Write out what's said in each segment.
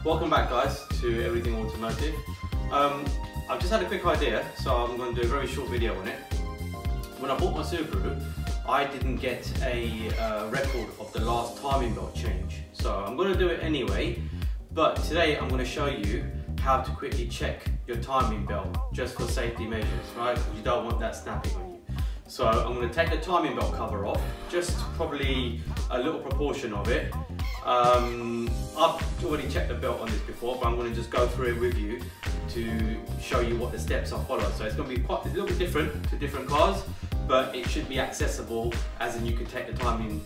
Welcome back guys to Everything Automotive. I've just had a quick idea, so I'm going to do a very short video on it. When I bought my Subaru, I didn't get a record of the last timing belt change. So I'm going to do it anyway, but today I'm going to show you how to quickly check your timing belt just for safety measures, right? Because you don't want that snapping on you. So I'm going to take the timing belt cover off, just probably a little proportion of it. I've already checked the belt on this before, but I'm going to just go through it with you to show you what the steps I follow. So it's going to be quite a little bit different to different cars, but it should be accessible, as in you can take the timing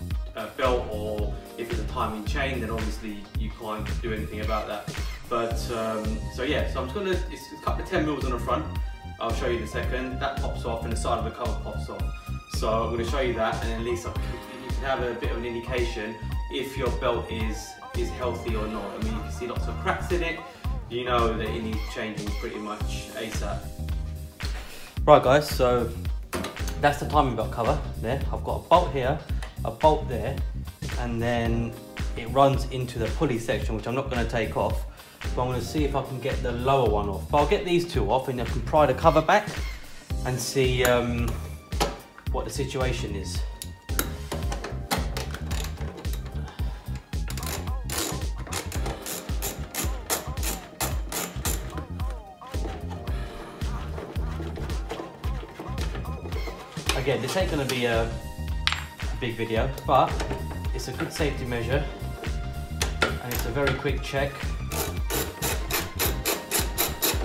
belt, or if it's a timing chain, then obviously you can't do anything about that. But so yeah, so I'm just going to, it's a couple of 10 mils on the front. I'll show you in a second. That pops off and the side of the cover pops off. So I'm going to show you that, and at least you can have a bit of an indication if your belt is healthy or not. I mean, you can see lots of cracks in it. You know that it needs changing pretty much ASAP. Right guys, so that's the timing belt cover there. I've got a bolt here, a bolt there, and then it runs into the pulley section, which I'm not going to take off. But I'm going to see if I can get the lower one off. But I'll get these two off and I can pry the cover back and see what the situation is. Again, this ain't going to be a big video, but it's a good safety measure and it's a very quick check.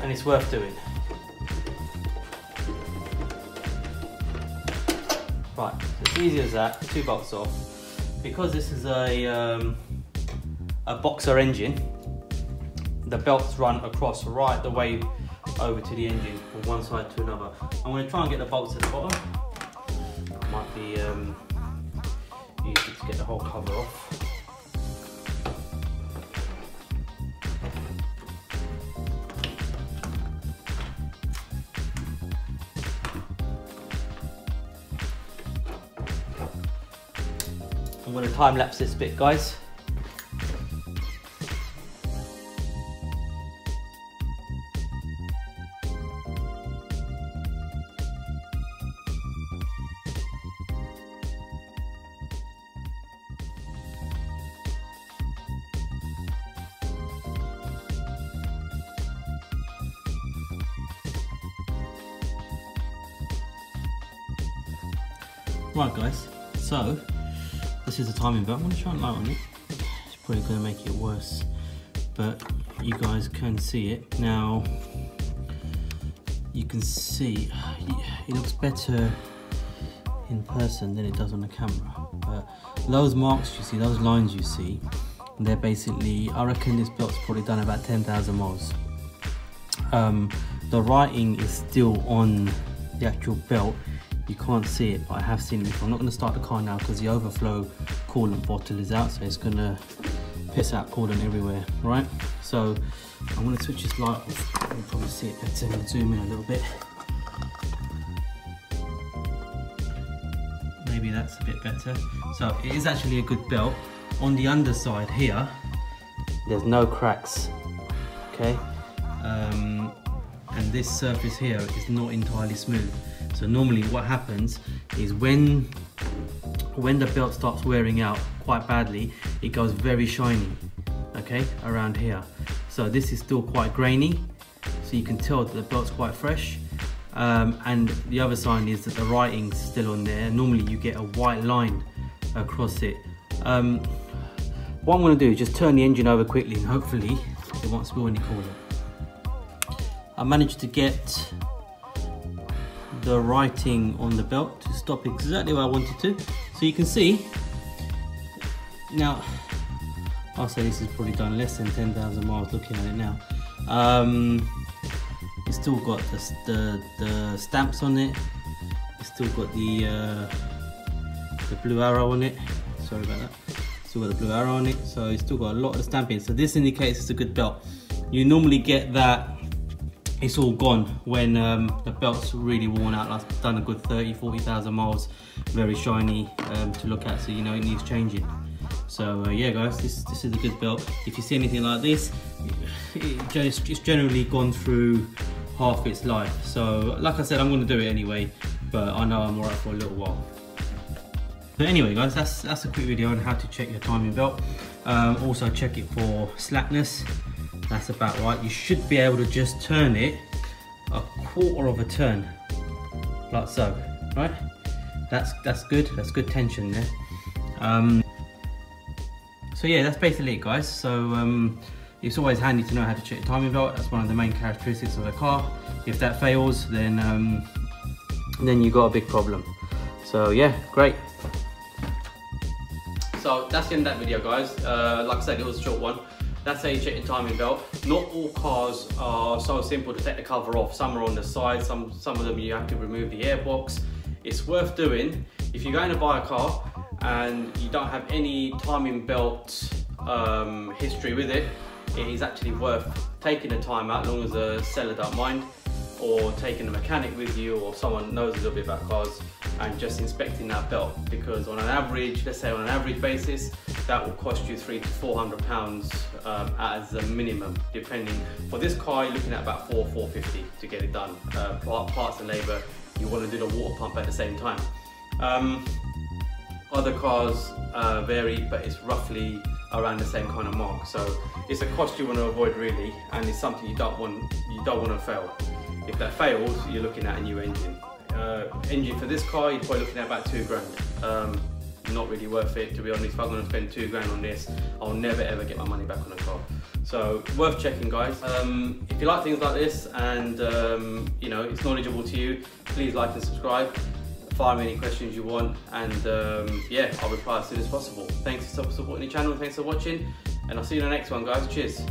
And it's worth doing. Right, so it's easy as that. Two bolts off. Because this is a boxer engine, the belts run across right the way over to the engine from one side to another. I'm going to try and get the bolts at the bottom. Might be easy to get the whole cover off. I'm going to time lapse this bit, guys. Right guys, so this is the timing belt. I'm going to try and light on it. It's probably going to make it worse, but you guys can see it. Now, you can see it looks better in person than it does on the camera. But those marks you see, those lines you see, they're basically, I reckon this belt's probably done about 10,000 miles. The writing is still on the actual belt. You can't see it, but I have seen it before. I'm not going to start the car now because the overflow coolant bottle is out, so it's going to piss out coolant everywhere, right? So I'm going to switch this light off. You can probably see it better and zoom in a little bit. Maybe that's a bit better. So it is actually a good belt. On the underside here, there's no cracks, okay? And this surface here is not entirely smooth. So normally what happens is when the belt starts wearing out quite badly, it goes very shiny, okay, around here. So this is still quite grainy, so you can tell that the belt's quite fresh. And the other sign is that the writing's still on there. Normally you get a white line across it. What I'm going to do is just turn the engine over quickly and hopefully it won't spill any coolant. I managed to get the writing on the belt to stop exactly where I wanted to. So you can see, now I'll say this is probably done less than 10,000 miles looking at it now. It's still got the stamps on it. It's still got the blue arrow on it. Sorry about that. Still got the blue arrow on it. So it's still got a lot of stamping. So this indicates it's a good belt. You normally get that it's all gone when the belt's really worn out. I've done a good 30,000–40,000 miles, very shiny to look at, so you know it needs changing. So yeah guys, this is a good belt. If you see anything like this, it's generally gone through half its life. So like I said, I'm going to do it anyway, but I know I'm alright for a little while. But anyway guys, that's a quick video on how to check your timing belt. Also check it for slackness. That's about right. You should be able to just turn it a quarter of a turn, like so, right? That's good. That's good tension there. So yeah, that's basically it guys. So it's always handy to know how to check your timing belt. That's one of the main characteristics of a car. If that fails, then you got a big problem. So yeah, great. So that's the end of that video guys. Like I said, it was a short one. That's how you check your timing belt. Not all cars are so simple to take the cover off. Some are on the side, some of them you have to remove the airbox. It's worth doing. If you're going to buy a car and you don't have any timing belt history with it, it is actually worth taking the time out, as long as the seller don't mind, or taking a mechanic with you or someone knows a little bit about cars and just inspecting that belt, because on an average, let's say on an average basis, that will cost you £300 to £400 as a minimum, depending. For this car, you're looking at about £450 to get it done. Parts and labour, you want to do the water pump at the same time. Other cars vary, but it's roughly around the same kind of mark. So it's a cost you want to avoid really, and it's something you don't want to fail. If that fails, you're looking at a new engine. Engine for this car, you're probably looking at about £2 grand. Not really worth it, to be honest. If I'm going to spend £2 grand on this, I'll never ever get my money back on a car. So worth checking guys. If you like things like this and you know, it's knowledgeable to you, please like and subscribe. Fire me any questions you want, and yeah, I'll reply as soon as possible. Thanks for supporting the channel, thanks for watching, and I'll see you in the next one guys. Cheers.